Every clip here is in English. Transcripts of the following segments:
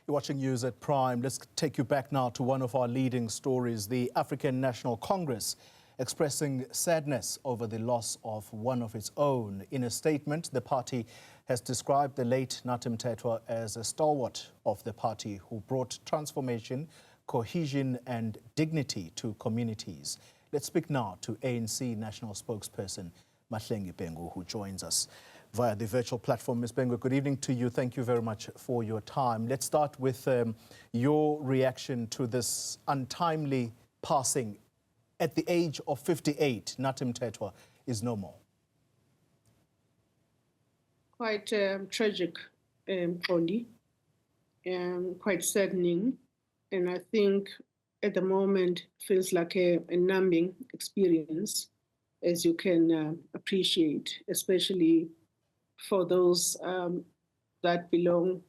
You're watching News at Prime. Let's take you back now to one of our leading stories. The African National Congress expressing sadness over the loss of one of its own. In a statement, the party has described the late Nathi Mthethwa as a stalwart of the party who brought transformation, cohesion and dignity to communities. Let's speak now to ANC National Spokesperson Mahlengi Bhengu, who joins us via the virtual platform. Ms. Bhengu, good evening to you. Thank you very much for your time. Let's start with your reaction to this untimely passing. At the age of 58, Nathi Mthethwa is no more. Quite tragic, Polly, quite saddening. And I think at the moment feels like a numbing experience, as you can appreciate, especially for those that belong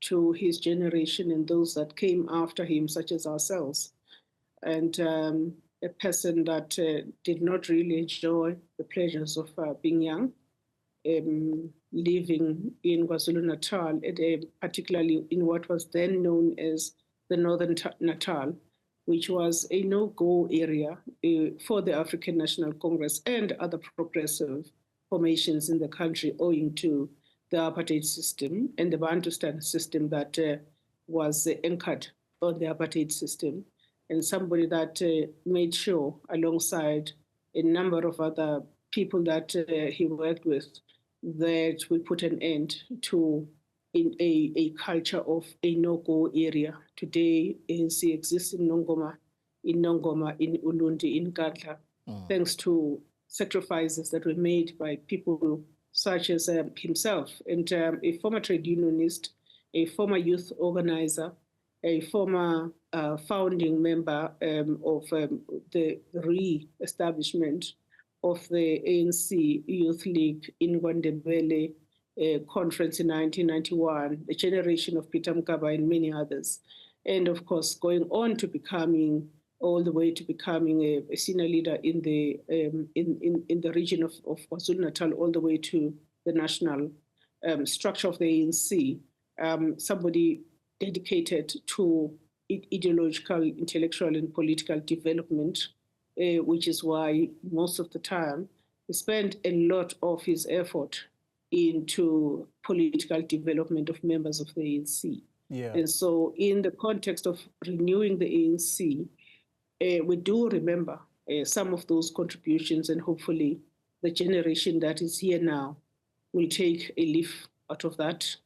to his generation and those that came after him, such as ourselves. And a person that did not really enjoy the pleasures of being young, living in KwaZulu-Natal, particularly in what was then known as the Northern Natal, which was a no-go area for the African National Congress and other progressive formations in the country, owing to the apartheid system and the Bantustan system that was anchored on the apartheid system. And somebody that made sure, alongside a number of other people that he worked with, that we put an end to a culture of a no-go area. Today, ANC exists in Nongoma, in Ulundi, in Gadla, thanks to sacrifices that were made by people such as himself, and a former trade unionist, a former youth organizer, a former founding member of the re-establishment of the ANC Youth League in Gwandebele conference in 1991, the generation of Peter Mkaba and many others. And of course, going on to becoming, all the way to becoming a senior leader in the region of KwaZulu-Natal, all the way to the national structure of the ANC, somebody dedicated to ideological, intellectual, and political development, which is why most of the time he spent a lot of his effort into political development of members of the ANC. Yeah. And so in the context of renewing the ANC, we do remember some of those contributions, and hopefully the generation that is here now will take a leaf out of that.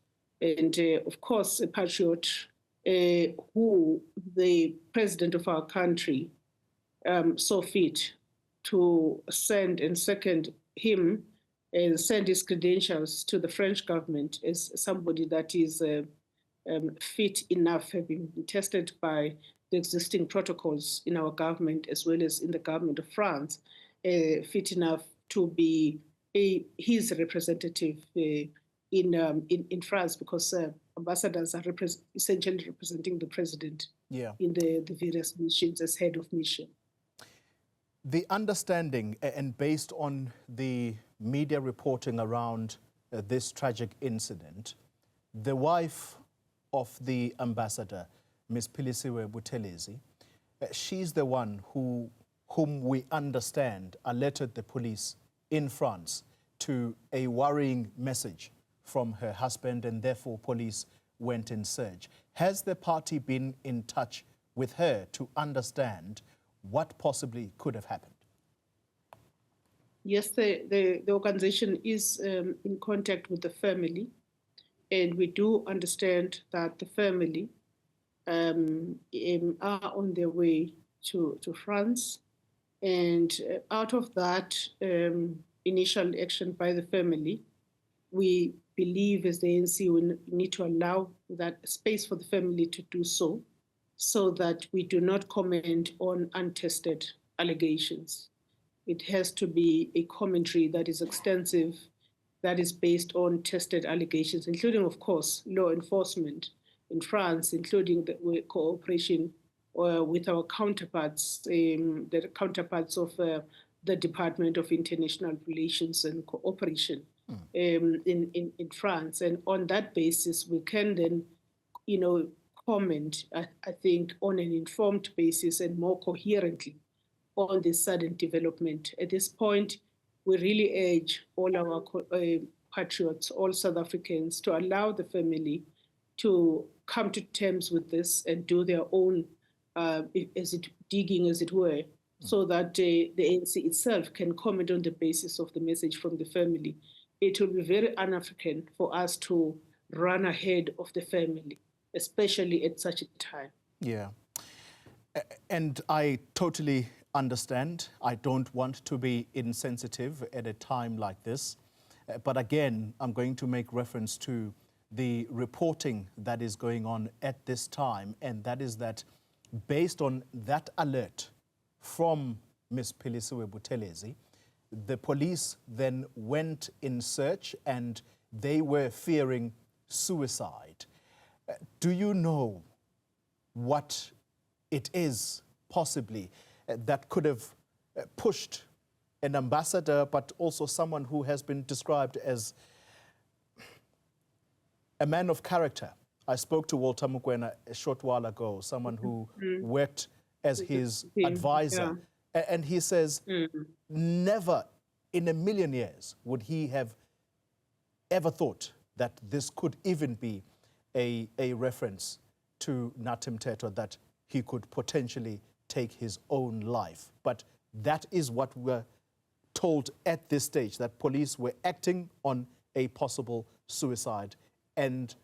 And of course, a patriot who the president of our country saw fit to send and second him and send his credentials to the French government as somebody that is fit enough, having been tested by the existing protocols in our government as well as in the government of France, fit enough to be his representative in France, because ambassadors are essentially representing the president in the various missions as head of mission. The understanding, and based on the media reporting around this tragic incident, the wife of the ambassador, Ms. Philisiwe Buthelezi, she's the one whom we understand alerted the police in France to a worrying message from her husband, and therefore police went in search. Has the party been in touch with her to understand what possibly could have happened? Yes, the organization is in contact with the family, and we do understand that the family are on their way to France. And out of that initial action by the family, we believe as the ANC we need to allow that space for the family to do so that we do not comment on untested allegations. It has to be a commentary that is extensive, that is based on tested allegations, including, of course, law enforcement in France, including the cooperation with our counterparts, the counterparts of the Department of International Relations and Cooperation in France. And on that basis, we can then comment, I think, on an informed basis and more coherently on this sudden development. At this point, we really urge all our patriots, all South Africans, to allow the family to come to terms with this and do their own digging, as it were, so that the ANC itself can comment on the basis of the message from the family. It will be very un-African for us to run ahead of the family, especially at such a time. Yeah. And I totally understand. I don't want to be insensitive at a time like this. But again, I'm going to make reference to the reporting that is going on at this time, and that is that based on that alert from Ms. Philisiwe Buthelezi, the police then went in search and they were fearing suicide. Do you know what it is possibly that could have pushed an ambassador, but also someone who has been described as a man of character? I spoke to Walter Mokoena a short while ago, someone who worked as his advisor. Yeah. And he says never in a million years would he have ever thought that this could even be a reference to Nathi Mthethwa, that he could potentially take his own life. But that is what we're told at this stage, that police were acting on a possible suicide. And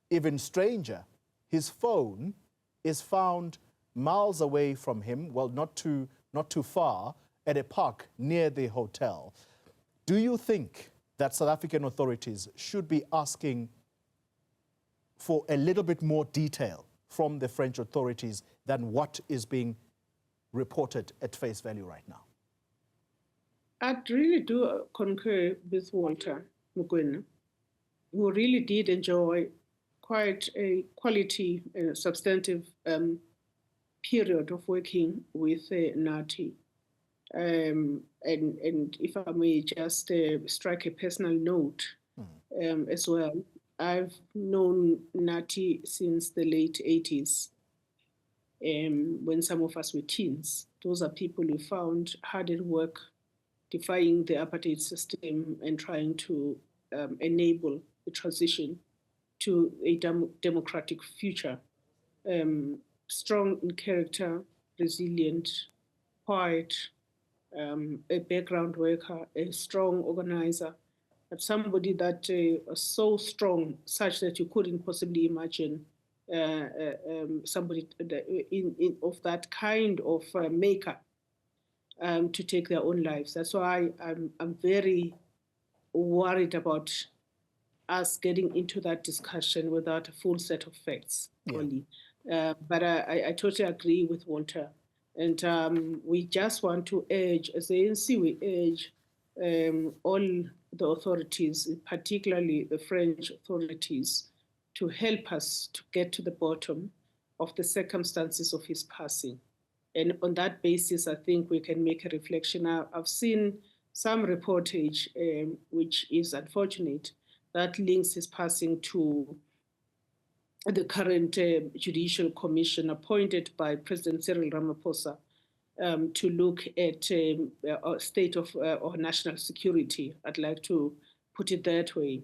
even stranger, his phone is found miles away from him, well, not too far, at a park near the hotel. Do you think that South African authorities should be asking for a little bit more detail from the French authorities than what is being reported at face value right now? I really do concur with Walter Mokoena, who really did enjoy quite a quality, substantive period of working with Nathi. And if I may just strike a personal note as well, I've known Nathi since the late 80s, when some of us were teens. Those are people who found hard at work, defying the apartheid system and trying to enable the transition to a democratic future. Strong in character, resilient, quiet, a background worker, a strong organizer, but somebody that was so strong such that you couldn't possibly imagine somebody of that kind of makeup to take their own lives. That's why I'm very worried about us getting into that discussion without a full set of facts, only. But I totally agree with Walter. And we just want to urge, as the ANC, we urge all the authorities, particularly the French authorities, to help us to get to the bottom of the circumstances of his passing. And on that basis, I think we can make a reflection. I've seen some reportage, which is unfortunate, that links his passing to the current judicial commission appointed by President Cyril Ramaphosa to look at a state of or national security. I'd like to put it that way.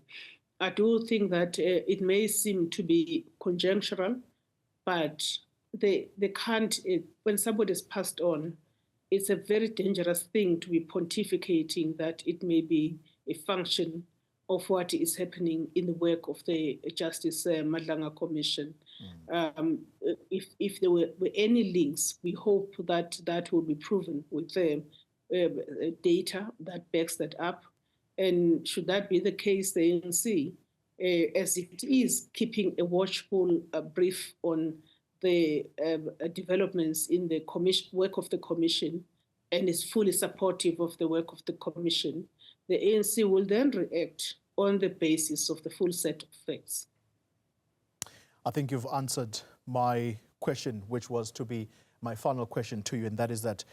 I do think that it may seem to be conjunctural, but they can't, when somebody is passed on, it's a very dangerous thing to be pontificating that it may be a function of what is happening in the work of the Justice Madlanga Commission. If there were any links, we hope that that will be proven with data that backs that up. And should that be the case, the ANC, as it is keeping a watchful brief on the developments in the work of the Commission and is fully supportive of the work of the Commission, the ANC will then react on the basis of the full set of facts. I think you've answered my question, which was to be my final question to you, and that is that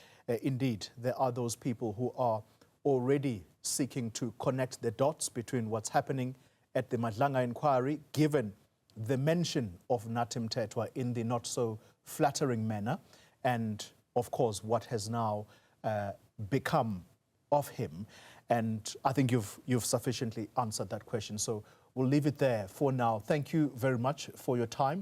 indeed there are those people who are already seeking to connect the dots between what's happening at the Madlanga inquiry, given the mention of Nathi Mthethwa in the not so flattering manner, and of course what has now become of him. And I think you've sufficiently answered that question. So we'll leave it there for now. Thank you very much for your time.